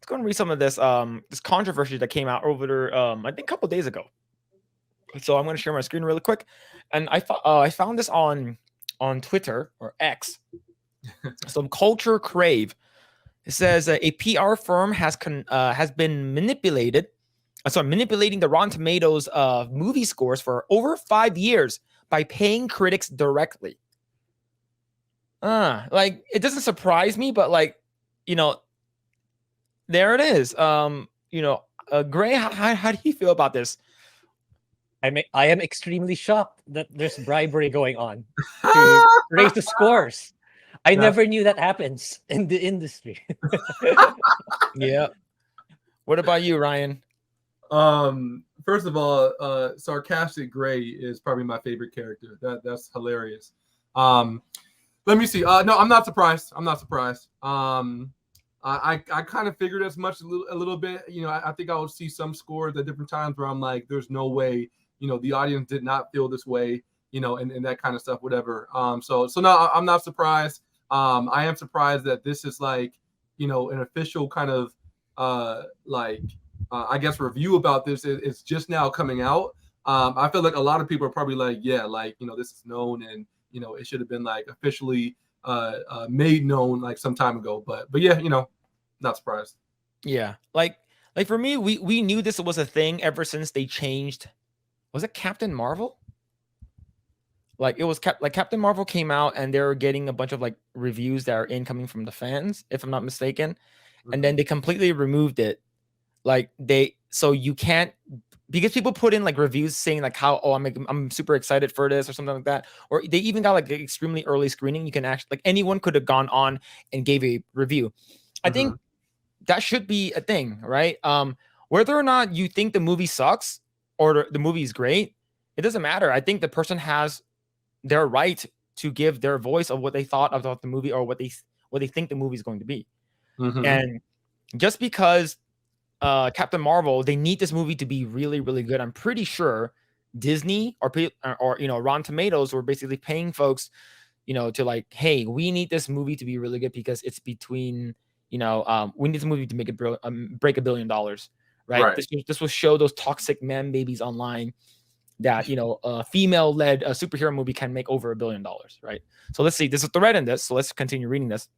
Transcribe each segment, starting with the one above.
go and read some of this controversy that came out over there, I think a couple days ago. So I'm going to share my screen really quick, and I found this on Twitter or X. Some culture crave. It says a PR firm has been manipulating the Rotten Tomatoes movie scores for over 5 years by paying critics directly. Like, it doesn't surprise me, but like, there it is. Grae, how do you feel about this? I am extremely shocked that there's bribery going on to raise the scores. I never knew that happens in the industry. Yeah. What about you, Ryan? First of all, sarcastic Grae is probably my favorite character. That's hilarious. Let me see. No, I'm not surprised. I kind of figured as much a little bit. I think I would see some scores at different times where I'm like, there's no way, the audience did not feel this way, and that kind of stuff, whatever. So no, I'm not surprised. I am surprised that this is like, an official kind of I guess review about this. It's just now coming out. I feel like a lot of people are probably like, yeah, like, this is known, and it should have been like officially made known like some time ago. But yeah, not surprised. Yeah, like for me, we knew this was a thing ever since they changed. Was it Captain Marvel? Like, it was like Captain Marvel came out and they were getting a bunch of like reviews that are incoming from the fans, if I'm not mistaken, and then they completely removed it. Like, so you can't, because people put in like reviews saying like how, I'm super excited for this or something like that, or they even got like an extremely early screening. You can actually, like, anyone could have gone on and gave a review. I think that should be a thing, right? Whether or not you think the movie sucks or the movie is great, it doesn't matter. I think the person has their right to give their voice of what they thought about the movie or what they think the movie is going to be. And just because Captain Marvel, they need this movie to be really, really good, I'm pretty sure Disney or Rotten Tomatoes were basically paying folks, to like, hey, we need this movie to be really good because it's between, we need this movie to make it break $1 billion, right? This will show those toxic man babies online that a female-led superhero movie can make over $1 billion, right? So let's see. There's a thread in this, so let's continue reading this.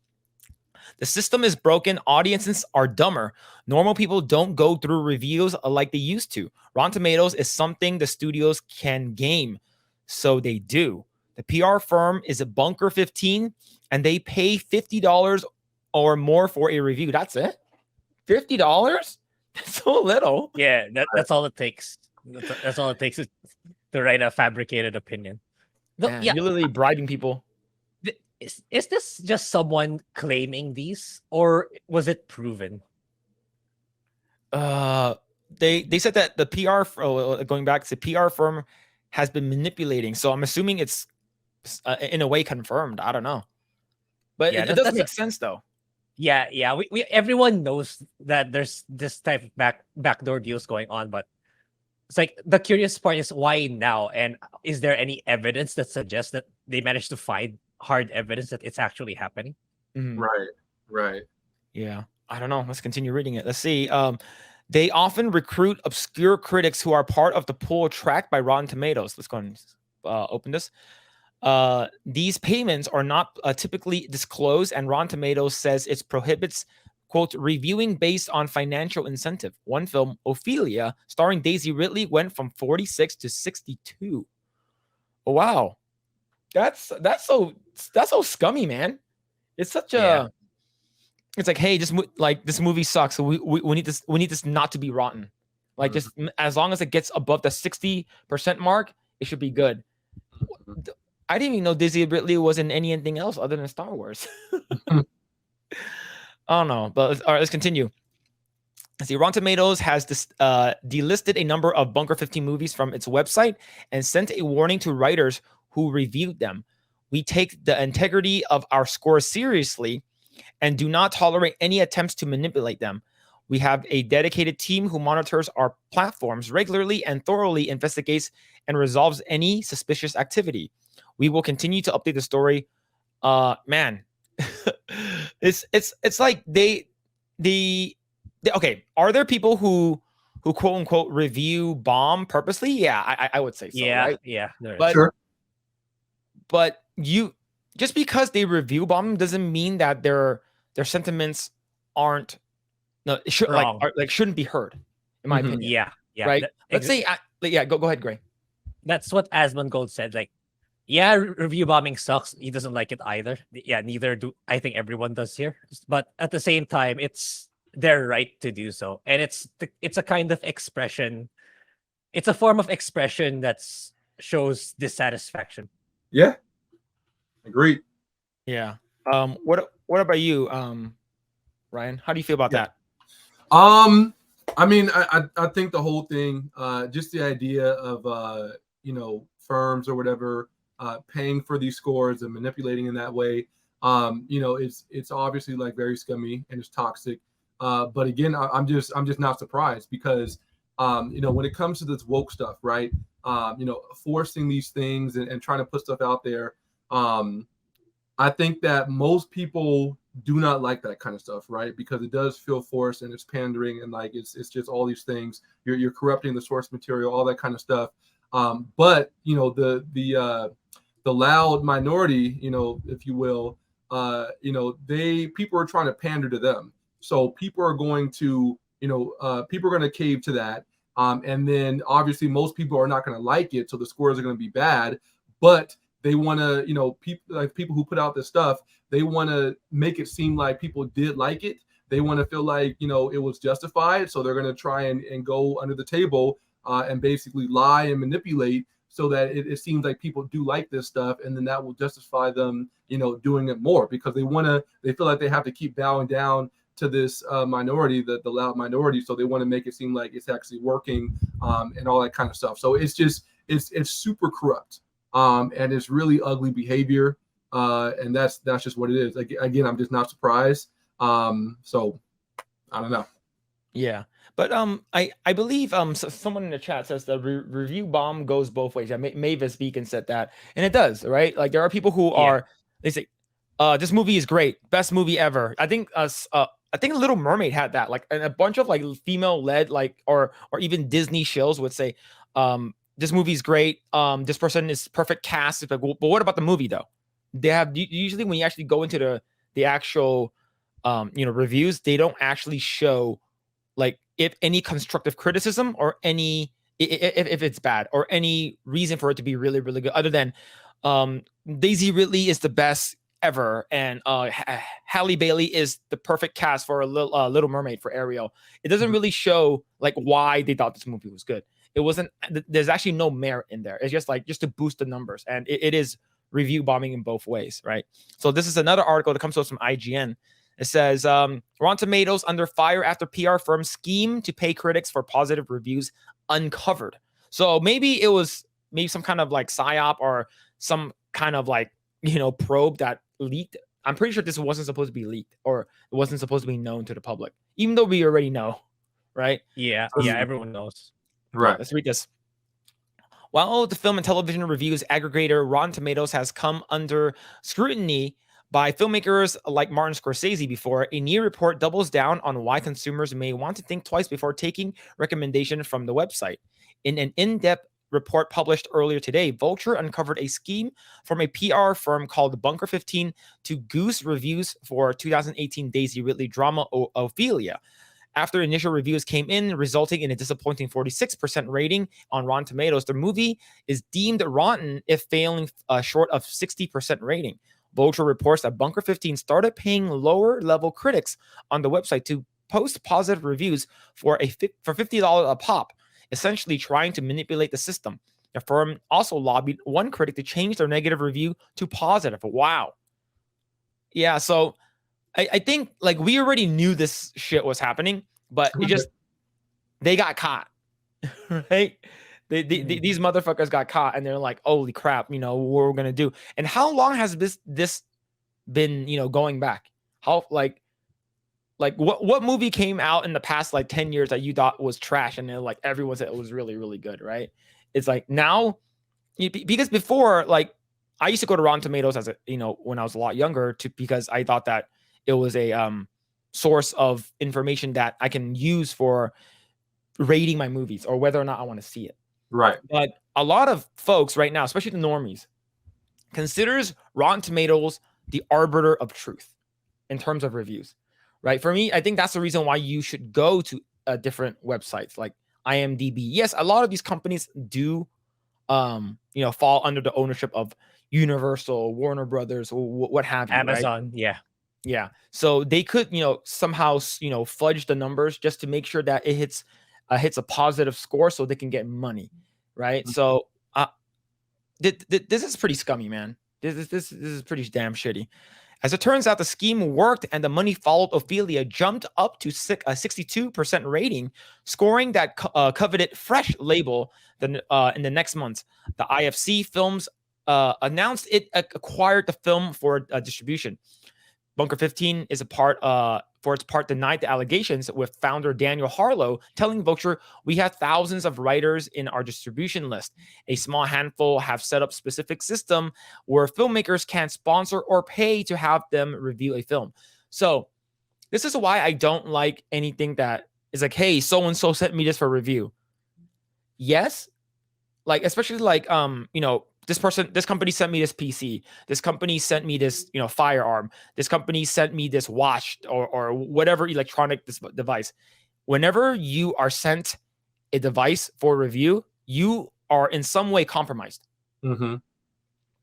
The system is broken. Audiences are dumber. Normal people don't go through reviews like they used to. Rotten Tomatoes is something the studios can game, so they do. The PR firm is a Bunker 15, and they pay $50 or more for a review. That's it? $50? That's so little. Yeah, that's all it takes. That's all it takes to write a fabricated opinion. Man, you're literally bribing people. Is this just someone claiming these, or was it proven? They said that the PR, going back, the PR firm has been manipulating. So I'm assuming it's in a way confirmed. I don't know, but it does make sense though. Yeah. We everyone knows that there's this type of backdoor deals going on, but it's like the curious part is why now, and is there any evidence that suggests that they managed to find hard evidence that it's actually happening? Right. Yeah, I don't know. Let's continue reading it. Let's see. They often recruit obscure critics who are part of the pool tracked by Rotten Tomatoes. Let's go and open this. These payments are not typically disclosed, and Rotten Tomatoes says it prohibits, quote, reviewing based on financial incentive. One film, Ophelia, starring Daisy Ridley, went from 46 to 62. Oh, wow. That's so scummy, man. It's such a it's like, hey, this movie sucks, so we need this not to be rotten. Like, just as long as it gets above the 60% mark, it should be good. I didn't even know Daisy Ridley was in anything else other than Star Wars. I don't know, but all right, let's continue. See, Rotten Tomatoes has delisted a number of Bunker 15 movies from its website and sent a warning to writers who reviewed them. We take the integrity of our scores seriously and do not tolerate any attempts to manipulate them. We have a dedicated team who monitors our platforms regularly and thoroughly investigates and resolves any suspicious activity. We will continue to update the story. Man, it's like Okay, are there people who quote unquote review bomb purposely? Yeah, I would say so, Yeah, right? yeah. There is. But Sure. but you just because they review bomb doesn't mean that their sentiments aren't it should Wrong. shouldn't be heard, in my Mhm. opinion. Yeah, yeah. Right? Let's say go ahead, Grae. That's what Asmongold said. Like, yeah, review bombing sucks. He doesn't like it either. Yeah, neither do I think everyone does here. But at the same time, it's their right to do so, and it's a kind of expression. It's a form of expression that shows dissatisfaction. Yeah. Agreed. Yeah. What about you, Ryan? How do you feel about Yeah. that? I mean, I think the whole thing, just the idea of firms or whatever paying for these scores and manipulating in that way, it's obviously like very scummy and it's toxic. But again, I'm just not surprised because when it comes to this woke stuff, right? Forcing these things and trying to put stuff out there. I think that most people do not like that kind of stuff, right? Because it does feel forced and it's pandering and like it's just all these things. You're corrupting the source material, all that kind of stuff. But the loud minority, if you will, people are trying to pander to them. So people are going to, people are going to cave to that. And then obviously most people are not going to like it, so the scores are going to be bad. But they want to, people who put out this stuff, they want to make it seem like people did like it. They want to feel like, it was justified. So they're going to try and go under the table and basically lie and manipulate so that it seems like people do like this stuff. And then that will justify them, doing it more because they feel like they have to keep bowing down to this minority, the loud minority. So they want to make it seem like it's actually working and all that kind of stuff. So it's just, it's super corrupt. And it's really ugly behavior, and that's just what it is. Again, I'm just not surprised. So I don't know. Yeah, but I believe someone in the chat says the review bomb goes both ways. Yeah, Mavis Beacon said that, and it does, right? Like there are people who are they say, this movie is great, best movie ever. I think Little Mermaid had that, like, and a bunch of like female led or even Disney shows would say, this movie's great. This person is perfect cast. It's like, well, but what about the movie though? They have usually when you actually go into the actual reviews, they don't actually show like if any constructive criticism or any if it's bad or any reason for it to be really, really good, other than Daisy Ridley is the best ever and Halle Bailey is the perfect cast for a Little Mermaid for Ariel. It doesn't really show like why they thought this movie was good. It wasn't. There's actually no merit in there. It's just to boost the numbers, and it is review bombing in both ways, right? So this is another article that comes to us from IGN. It says Rotten Tomatoes under fire after PR firm scheme to pay critics for positive reviews uncovered. So maybe it was some kind of like psyop or some kind of like probe that leaked. I'm pretty sure this wasn't supposed to be leaked or it wasn't supposed to be known to the public, even though we already know, right? Yeah, everyone knows. Right. Yeah, let's read this. While the film and television reviews aggregator Rotten Tomatoes has come under scrutiny by filmmakers like Martin Scorsese before, a new report doubles down on why consumers may want to think twice before taking recommendations from the website. In an in-depth report published earlier today, Vulture uncovered a scheme from a PR firm called Bunker 15 to goose reviews for 2018 Daisy Ridley drama Ophelia. After initial reviews came in, resulting in a disappointing 46% rating on Rotten Tomatoes, the movie is deemed rotten if failing short of 60% rating. Vulture reports that Bunker 15 started paying lower-level critics on the website to post positive reviews for $50 a pop, essentially trying to manipulate the system. The firm also lobbied one critic to change their negative review to positive. Wow. Yeah, so I think like we already knew this shit was happening, but they got caught, right? These motherfuckers got caught, and they're like, "Holy crap!" What we're gonna do? And how long has this been? Going back, how like what movie came out in the past like 10 years that you thought was trash, and then like everyone said it was really, really good, right? It's like now because before, like I used to go to Rotten Tomatoes as when I was a lot younger because I thought that it was a source of information that I can use for rating my movies or whether or not I want to see it. Right. But a lot of folks right now, especially the normies, considers Rotten Tomatoes the arbiter of truth in terms of reviews, right? For me, I think that's the reason why you should go to different websites like IMDb. Yes, a lot of these companies do, fall under the ownership of Universal, Warner Brothers, or what have you, Amazon, right? Yeah. So they could, somehow, fudge the numbers just to make sure that it hits a positive score so they can get money, right? Mhm. So this is pretty scummy, man. This is pretty damn shitty. As it turns out, the scheme worked and the money followed. Ophelia jumped up to a 62% rating, scoring that coveted fresh label in the next month. The IFC Films announced it acquired the film for distribution. Bunker 15 is for its part denied the allegations, with founder Daniel Harlow telling Vulture, "We have thousands of writers in our distribution list. A small handful have set up specific system where filmmakers can sponsor or pay to have them review a film." So this is why I don't like anything that is like, "Hey, so-and-so sent me this for review." Yes, like, especially like, this company sent me this PC. This company sent me this, firearm. This company sent me this watch or whatever electronic device. Whenever you are sent a device for review, you are in some way compromised, Mm-hmm.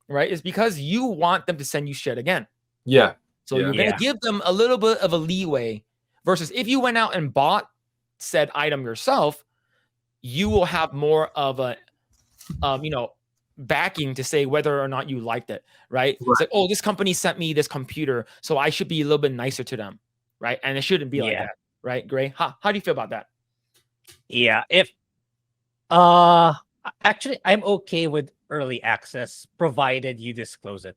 right? It's because you want them to send you shit again. Yeah. So Yeah. you're going to give them a little bit of a leeway versus if you went out and bought said item yourself, you will have more of a, backing to say whether or not you liked it, right? It's like, oh, this company sent me this computer, so I should be a little bit nicer to them, right? And it shouldn't be like that, right, Grae? How do you feel about that? Yeah. If actually, I'm okay with early access provided you disclose it.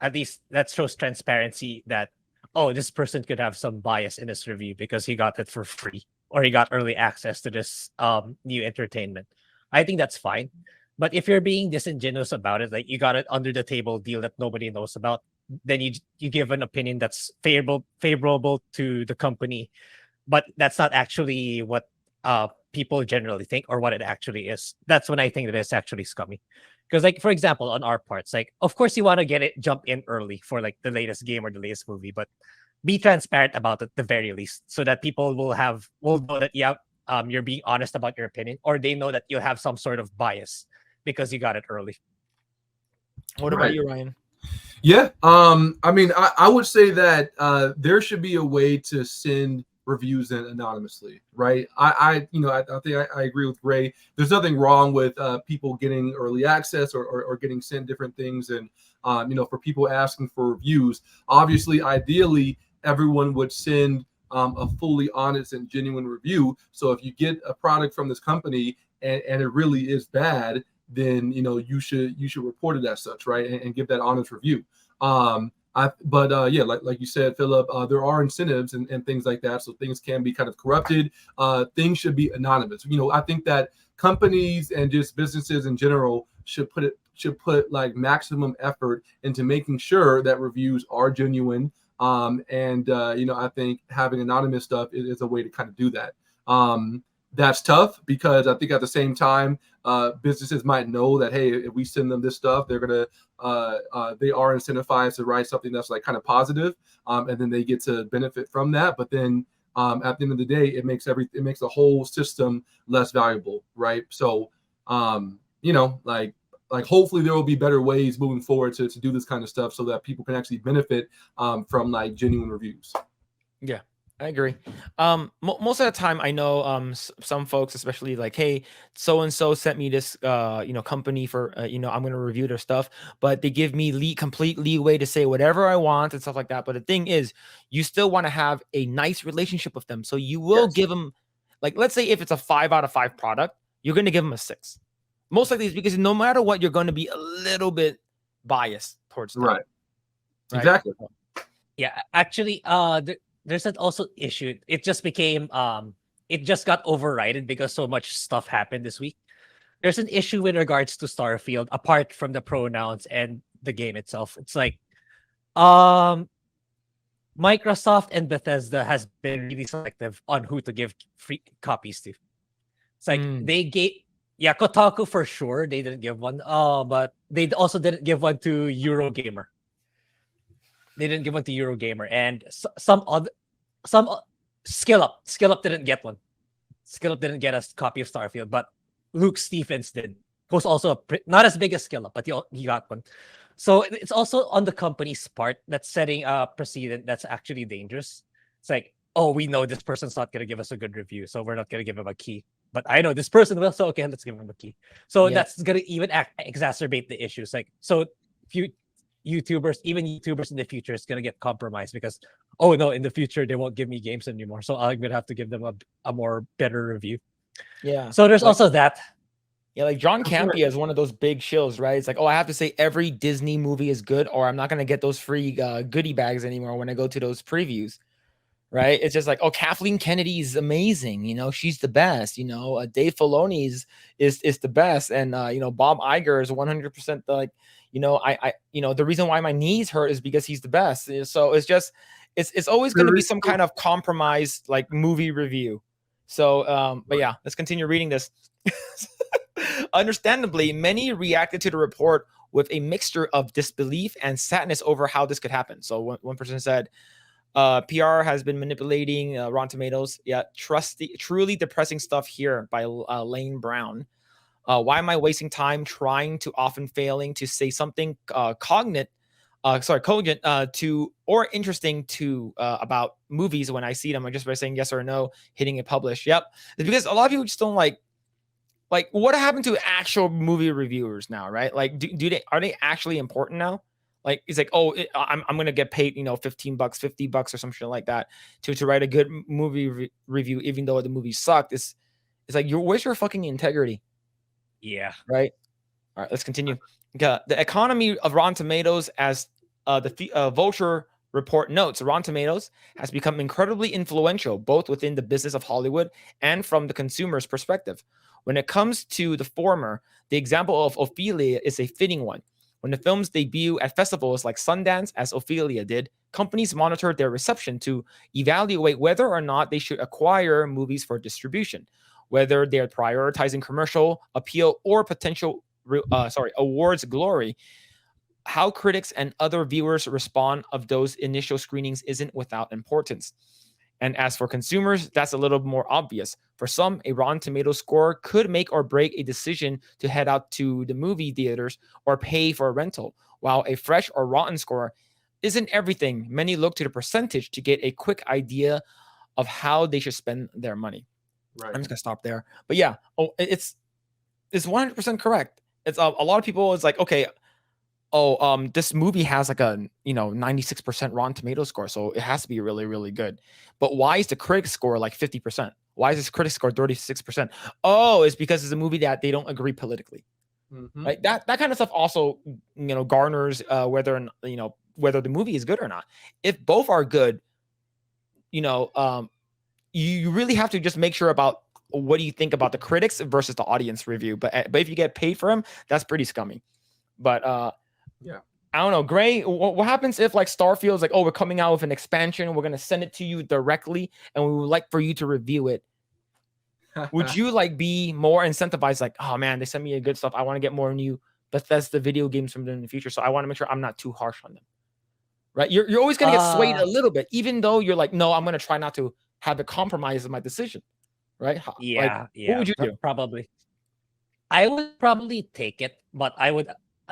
At least that shows transparency that, oh, this person could have some bias in his review because he got it for free or he got early access to this new entertainment. I think that's fine. But if you're being disingenuous about it, like you got it under the table deal that nobody knows about, then you give an opinion that's favorable to the company, but that's not actually what people generally think or what it actually is. That's when I think that it's actually scummy. Because, like, for example, on our parts, like, of course you want to get it jump in early for like the latest game or the latest movie, but be transparent about it at the very least, so that people will know that you're being honest about your opinion, or they know that you'll have some sort of bias because you got it early. What about you, Ryan? Yeah. I mean, I would say that there should be a way to send reviews in anonymously, right? I think I agree with Grae. There's nothing wrong with people getting early access or getting sent different things. And, for people asking for reviews, obviously, ideally, everyone would send a fully honest and genuine review. So if you get a product from this company and it really is bad, then you should report it as such, right? And give that honest review. Like you said, Phillip, there are incentives and things like that, so things can be kind of corrupted. Things should be anonymous. I think that companies and just businesses in general should put like maximum effort into making sure that reviews are genuine. I think having anonymous stuff is a way to kind of do that. That's tough because I think at the same time, businesses might know that, hey, if we send them this stuff, they are incentivized to write something that's like kind of positive, and then they get to benefit from that. But then at the end of the day, it makes the whole system less valuable, right? So like hopefully there will be better ways moving forward to do this kind of stuff so that people can actually benefit from like genuine reviews. Yeah, I agree. Most of the time, I know some folks, especially like, hey, so and so sent me this company for I'm going to review their stuff, but they give me complete leeway to say whatever I want and stuff like that. But the thing is, you still want to have a nice relationship with them, so you will give them, like, let's say if it's a 5 out of 5 product, you're going to give them a 6. Most likely, it's because no matter what, you're going to be a little bit biased towards them. Right. Exactly. Yeah, actually, there's an also issue. It just became it just got overridden because so much stuff happened this week. There's an issue with regards to Starfield, apart from the pronouns and the game itself. It's like Microsoft and Bethesda has been really selective on who to give free copies to. It's like they gave, yeah, Kotaku for sure. They didn't give one. But they also didn't give one to Eurogamer. They didn't give one to Eurogamer, and some other, Skill Up didn't get one. Skill Up didn't get a copy of Starfield, but Luke Stephens did. Who's also not as big as Skill Up, but he got one. So it's also on the company's part that's setting a precedent that's actually dangerous. It's like, oh, we know this person's not gonna give us a good review, so we're not gonna give him a key. But I know this person will, so okay, let's give him a key. So that's gonna even exacerbate the issues. Like, so few YouTubers, even YouTubers in the future, is gonna get compromised because, oh no, in the future they won't give me games anymore, so I'm gonna have to give them a more better review. Yeah. So there's also that. Yeah, like John Campea is one of those big shills, right? It's like, oh, I have to say every Disney movie is good, or I'm not gonna get those free goodie bags anymore when I go to those previews, right? It's just like, oh, Kathleen Kennedy is amazing, you know, she's the best, you know. Dave Filoni is the best, and you know, Bob Iger is 100% like, you know, I you know, the reason why my knees hurt is because he's the best. So it's just, it's always going to be some kind of compromised like movie review. So, but yeah, let's continue reading this. Understandably, many reacted to the report with a mixture of disbelief and sadness over how this could happen. So one person said, PR has been manipulating Rotten Tomatoes. Yeah, truly depressing stuff here by Lane Brown. Why am I wasting time trying to, often failing to say something cogent to or interesting to about movies when I see them, or just by saying yes or no, hitting a publish. Yep, it's because a lot of people just don't like what happened to actual movie reviewers now, right? Like, are they actually important now? Like, it's like, oh, I'm gonna get paid, you know, $15, $50 or some shit like that to write a good movie review, even though the movie sucked. It's like, where's your fucking integrity? Yeah. Right. All right, let's continue. The economy of Rotten Tomatoes, as the Vulture report notes, Rotten Tomatoes has become incredibly influential both within the business of Hollywood and from the consumer's perspective. When it comes to the former, the example of Ophelia is a fitting one. When the films debut at festivals like Sundance, as Ophelia did, companies monitor their reception to evaluate whether or not they should acquire movies for distribution, whether they're prioritizing commercial appeal or potential awards glory. How critics and other viewers respond of those initial screenings isn't without importance. And as for consumers, that's a little more obvious. For some, a Rotten Tomatoes score could make or break a decision to head out to the movie theaters or pay for a rental. While a fresh or rotten score isn't everything, many look to the percentage to get a quick idea of how they should spend their money. Right. I'm just gonna stop there. But yeah, it's 100% correct. It's a lot of people is like, okay, this movie has like a 96% Rotten Tomatoes score, so it has to be really, really good. But why is the critic score like 50%? Why is this critic score 36%? Oh, it's because it's a movie that they don't agree politically. Mm-hmm. Right? That kind of stuff also garners whether the movie is good or not. If both are good, you really have to just make sure about what do you think about the critics versus the audience review. But if you get paid for them, that's pretty scummy. But yeah, I don't know, Grae. What happens if like Starfield's like, oh, we're coming out with an expansion, we're gonna send it to you directly, and we would like for you to review it? Would you like be more incentivized? Like, oh man, they sent me a good stuff. I want to get more new Bethesda video games from them in the future, so I want to make sure I'm not too harsh on them. Right? You're always gonna get swayed a little bit, even though you're like, no, I'm gonna try not to have it compromise my decision. Right? Yeah. What would you do? Probably. I would probably take it, but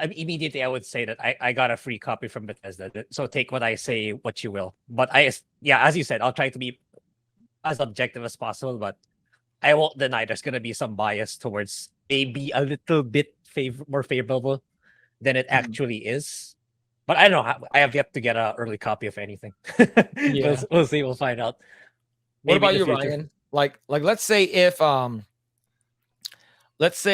immediately I would say that I got a free copy from Bethesda. So take what I say, what you will. But as you said, I'll try to be as objective as possible, but I won't deny there's going to be some bias towards maybe a little bit more favorable than it actually is. But I don't know. I have yet to get an early copy of anything. Yeah. We'll see. We'll find out. What about you, Ryan? Like let's say if what's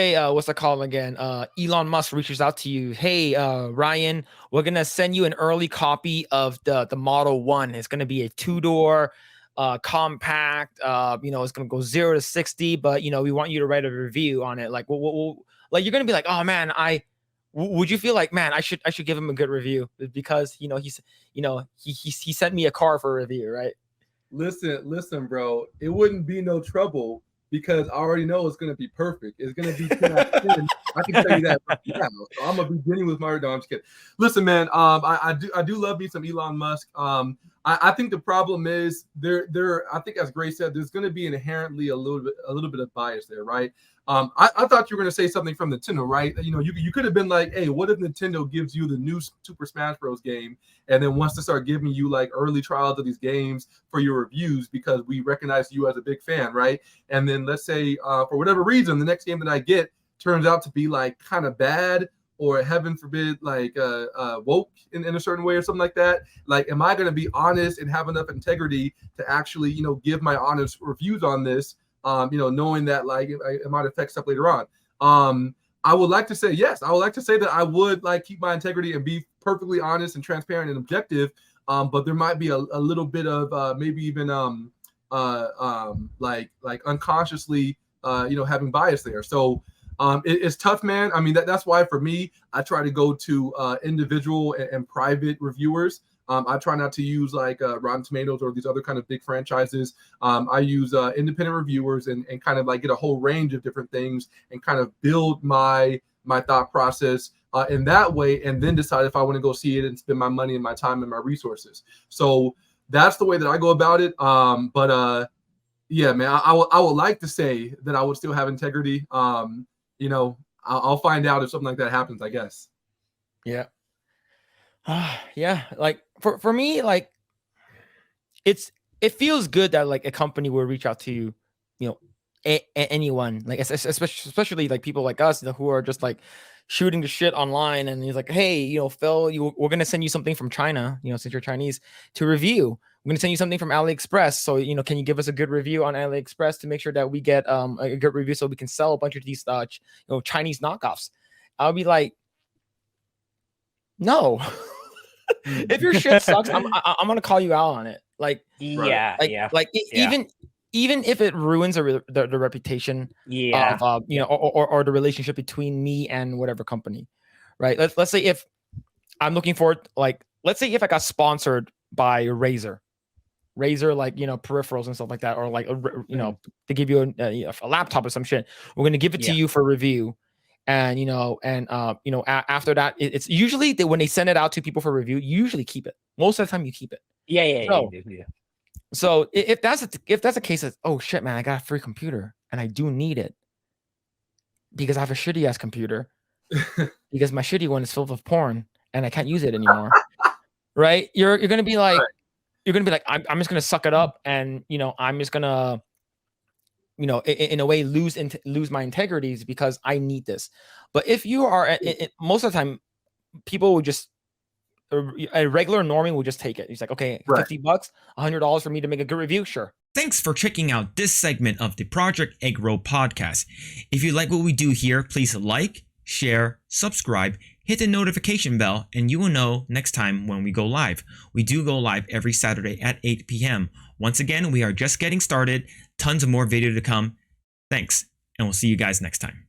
it called again? Elon Musk reaches out to you. Hey, Ryan, we're gonna send you an early copy of the Model 1. It's gonna be a 2-door, compact. It's gonna go 0 to 60, but we want you to write a review on it. Like, like you're gonna be like, oh man, would you feel like, man, I should give him a good review because he sent me a car for a review, right? Listen, bro. It wouldn't be no trouble because I already know it's gonna be perfect. It's gonna be 10 out of 10. I can tell you that right now. So I'm gonna be beginning with my. No, I'm just kidding. Listen, man. I do love me some Elon Musk. I think the problem is there. I think, as Grae said, there's gonna be inherently a little bit of bias there, right? I thought you were gonna say something from Nintendo, right? You could have been like, hey, what if Nintendo gives you the new Super Smash Bros. Game and then wants to start giving you like early trials of these games for your reviews because we recognize you as a big fan, right? And then let's say for whatever reason, the next game that I get turns out to be like kind of bad or heaven forbid, like woke in a certain way or something like that. Like, am I going to be honest and have enough integrity to actually, give my honest reviews on this? Knowing that like it might affect stuff later on. I would like to say yes. I would like to say that I would like keep my integrity and be perfectly honest and transparent and objective. But there might be a little bit of maybe even like unconsciously having bias there. So it's tough, man. I mean that's why for me I try to go to individual and private reviewers. I try not to use like Rotten Tomatoes or these other kind of big franchises. I use independent reviewers and kind of like get a whole range of different things and kind of build my thought process in that way, and then decide if I want to go see it and spend my money and my time and my resources. So that's the way that I go about it. Yeah, man, I would like to say that I would still have integrity. I'll find out if something like that happens, I guess. Yeah. Yeah, like for me, like it feels good that like a company will reach out to anyone, like especially like people like us, who are just like shooting the shit online, and he's like, hey, Phil, we're gonna send you something from China, since you're Chinese, to review. We're gonna send you something from AliExpress, so can you give us a good review on AliExpress to make sure that we get a good review so we can sell a bunch of these Chinese knockoffs. I'll be like, no. If your shit sucks, I'm gonna call you out on it. Like, yeah, even if it ruins the reputation of or the relationship between me and whatever company, right? Let's say if I'm looking for, like, let's say if I got sponsored by Razer, like, peripherals and stuff like that, or like to give you a laptop or some shit, we're gonna give it to you for review. And after that, it's usually that when they send it out to people for review, you usually keep it. Most of the time, you keep it. Yeah. So if that's a case of, oh shit, man, I got a free computer and I do need it because I have a shitty ass computer because my shitty one is filled with porn and I can't use it anymore, right? You're gonna be like, I'm just gonna suck it up, and I'm just gonna in a way lose my integrities because I need this. But if you are most of the time, people would just, a regular normie will just take it. He's like, okay, $50, $100 for me to make a good review, sure. Thanks for checking out this segment of the Project Eggroll podcast. If you like what we do here, please like, share, subscribe, hit the notification bell, and you will know next time when we go live. We do go live every Saturday at 8 p.m. Once again, we are just getting started. Tons of more video to come. Thanks, and we'll see you guys next time.